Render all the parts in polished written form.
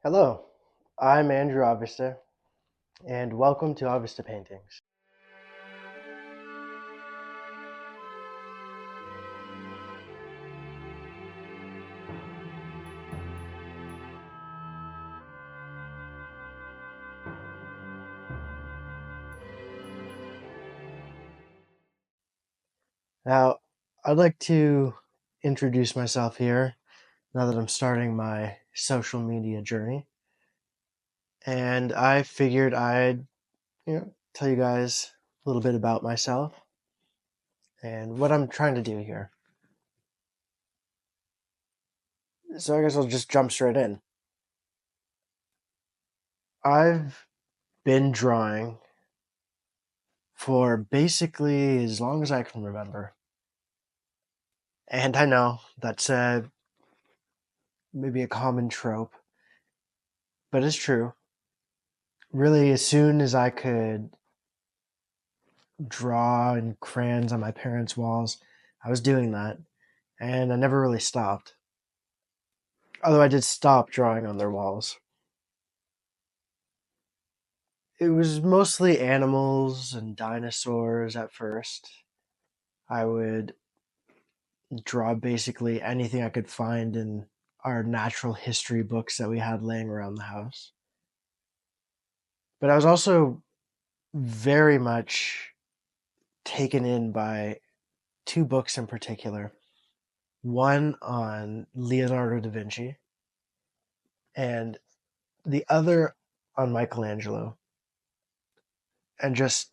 Hello, I'm Andrew Aviste, and welcome to Aviste Paintings. Now, I'd like to introduce myself here now that I'm starting my social media journey, and I figured I'd tell you guys a little bit about myself and what I'm trying to do here. So I guess I'll just jump straight in. I've been drawing for basically as long as I can remember. And I know that's maybe a common trope, but it's true. Really, as soon as I could draw in crayons on my parents' walls, I was doing that, and I never really stopped. Although I did stop drawing on their walls. It was mostly animals and dinosaurs at first. I would draw basically anything I could find in our natural history books that we had laying around the house. But I was also very much taken in by two books in particular. One on Leonardo da Vinci, and the other on Michelangelo. And just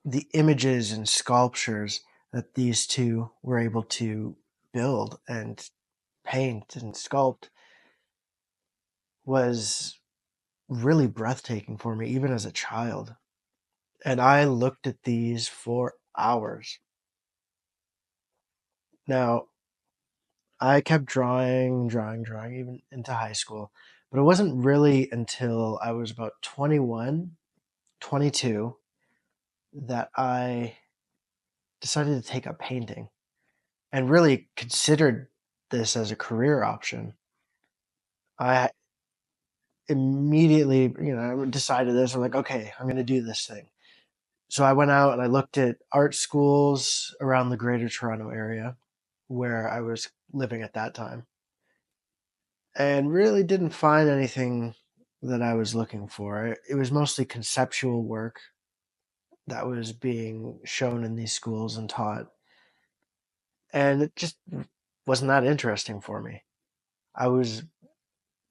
the images and sculptures that these two were able to build and paint and sculpt was really breathtaking for me, even as a child. And I looked at these for hours. Now, I kept drawing, even into high school. But it wasn't really until I was about 21, 22, that I decided to take up painting and really considered this as a career option. I immediately, decided this. I'm like, okay, I'm going to do this thing. So I went out and I looked at art schools around the greater Toronto area where I was living at that time and really didn't find anything that I was looking for. It was mostly conceptual work that was being shown in these schools and taught. And it just wasn't that interesting for me. I was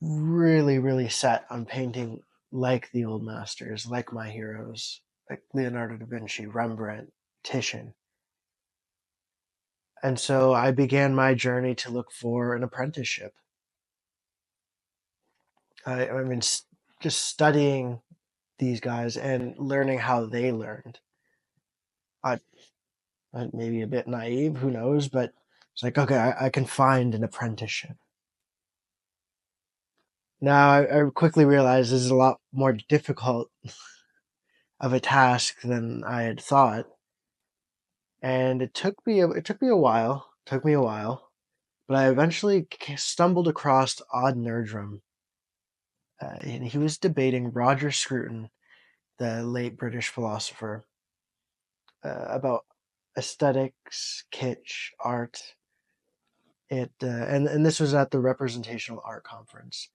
really, really set on painting like the old masters, like my heroes, like Leonardo da Vinci, Rembrandt, Titian. And so I began my journey to look for an apprenticeship. I mean, just studying these guys and learning how they learned. I, I maybe a bit naive, who knows, but it's like, okay, I can find an apprenticeship. Now I quickly realized this is a lot more difficult of a task than I had thought, and it took me a while. Took me a while, but I eventually stumbled across Odd Nerdrum, and he was debating Roger Scruton, the late British philosopher, about aesthetics, kitsch, art. And this was at the Representational Art Conference,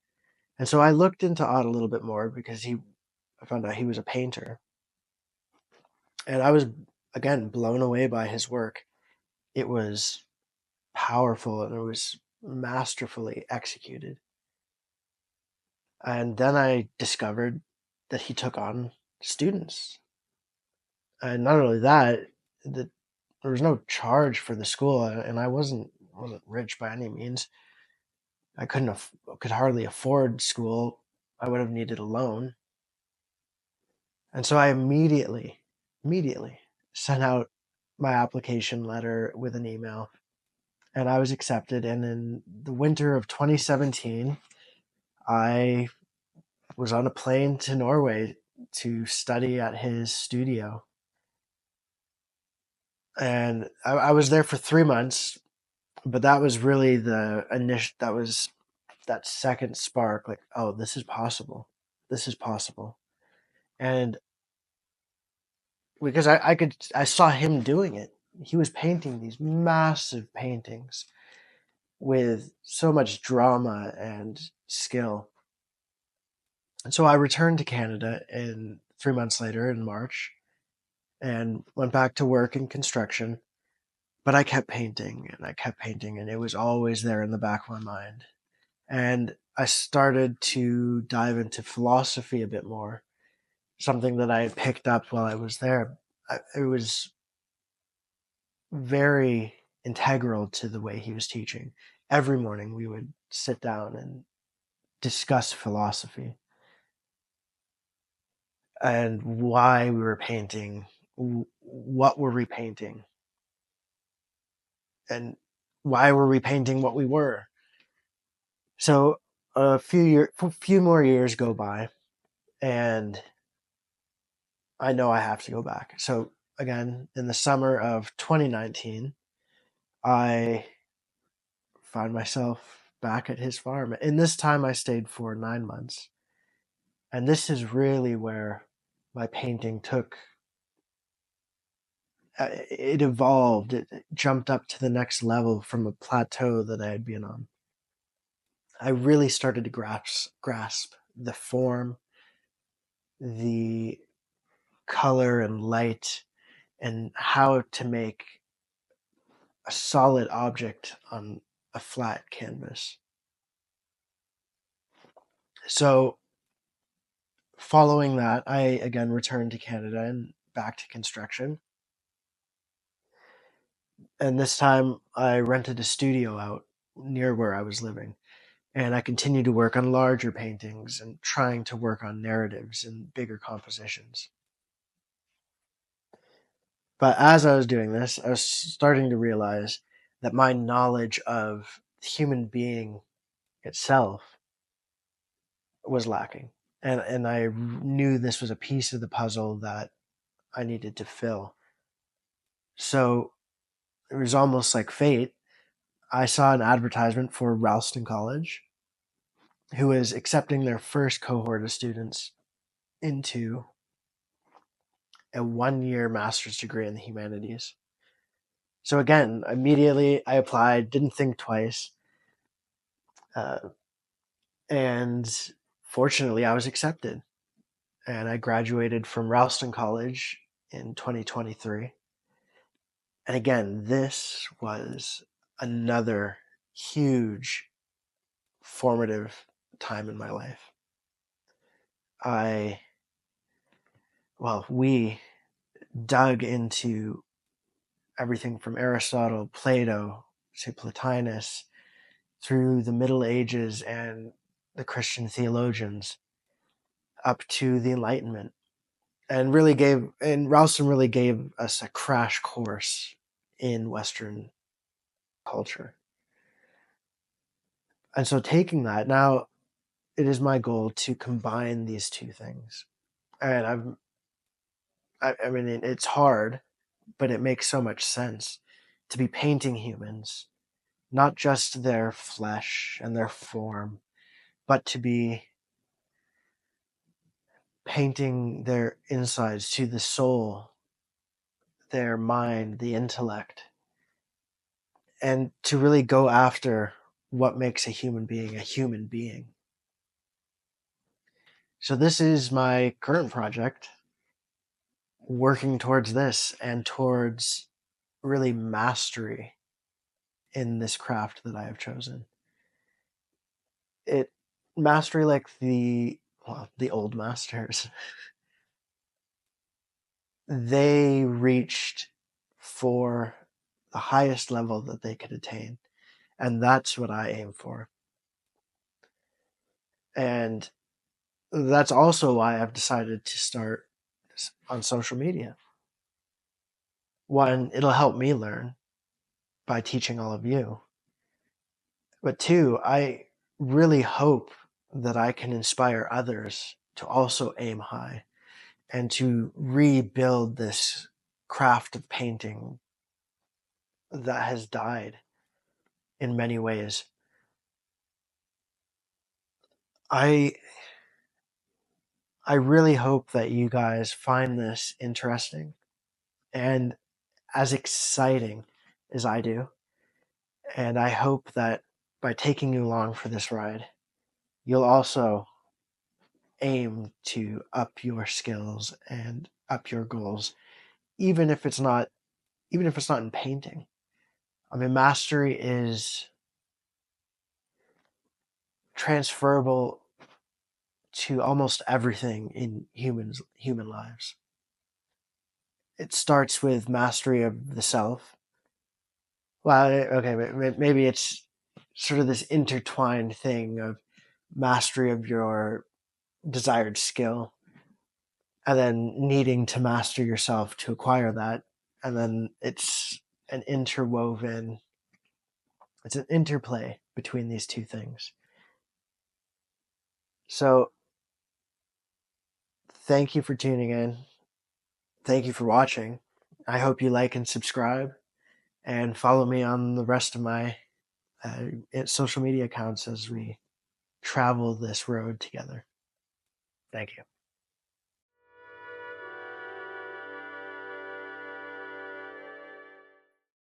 and so I looked into Odd a little bit more because I found out he was a painter, and I was again blown away by his work. It was powerful and it was masterfully executed. And then I discovered that he took on students. And not only that, that there was no charge for the school, and I wasn't rich by any means. I could hardly afford school. I would have needed a loan. And so I immediately sent out my application letter with an email, and I was accepted. And in the winter of 2017, I was on a plane to Norway to study at his studio. And I was there for 3 months, but that was really the initial, that was that second spark, like, oh, this is possible. This is possible. And because I saw him doing it. He was painting these massive paintings with so much drama and skill. And so I returned to Canada in 3 months later in March and went back to work in construction. But I kept painting and I kept painting, and it was always there in the back of my mind. And I started to dive into philosophy a bit more, something that I had picked up while I was there. It was very integral to the way he was teaching. Every morning we would sit down and discuss philosophy and why we were painting, what were we painting, and why were we painting what we were. So a few more years go by, and I know I have to go back. So again, in the summer of 2019, I found myself back at his farm. And this time I stayed for 9 months. And this is really where my painting took, it evolved, it jumped up to the next level from a plateau that I had been on. I really started to grasp the form, the color and light, and how to make a solid object on a flat canvas. So, following that, I again returned to Canada and back to construction. And this time I rented a studio out near where I was living. And I continued to work on larger paintings and trying to work on narratives and bigger compositions. But as I was doing this, I was starting to realize that my knowledge of the human being itself was lacking. And I knew this was a piece of the puzzle that I needed to fill. So it was almost like fate. I saw an advertisement for Ralston College, who was accepting their first cohort of students into a 1 year master's degree in the humanities. So again, immediately I applied, didn't think twice. Uh, and fortunately, I was accepted. And I graduated from Ralston College in 2023. And again, this was another huge formative time in my life. We dug into everything from Aristotle, Plato, to Plotinus, through the Middle Ages and the Christian theologians, up to the Enlightenment, and Ralston really gave us a crash course in Western culture. And so taking that, now it is my goal to combine these two things. And I mean, it's hard, but it makes so much sense to be painting humans, not just their flesh and their form, but to be painting their insides, to the soul, their mind, the intellect, and to really go after what makes a human being a human being. So this is my current project, working towards this and towards really mastery in this craft that I have chosen. It mastery like the old masters. They reached for the highest level that they could attain. And that's what I aim for. And that's also why I've decided to start on social media. One, it'll help me learn by teaching all of you. But two, I really hope that I can inspire others to also aim high and to rebuild this craft of painting that has died in many ways. I I really hope that you guys find this interesting and as exciting as I do. And I hope that by taking you along for this ride, you'll also aim to up your skills and up your goals, even if it's not in painting. I mean, mastery is transferable to almost everything in human lives. It starts with mastery of the self. Well, okay, maybe it's sort of this intertwined thing of mastery of your desired skill, and then needing to master yourself to acquire that, and then an interwoven it's an interplay between these two things. So thank you for tuning in. Thank you for watching. I hope you like and subscribe, and follow me on the rest of my social media accounts as we travel this road together. Thank you.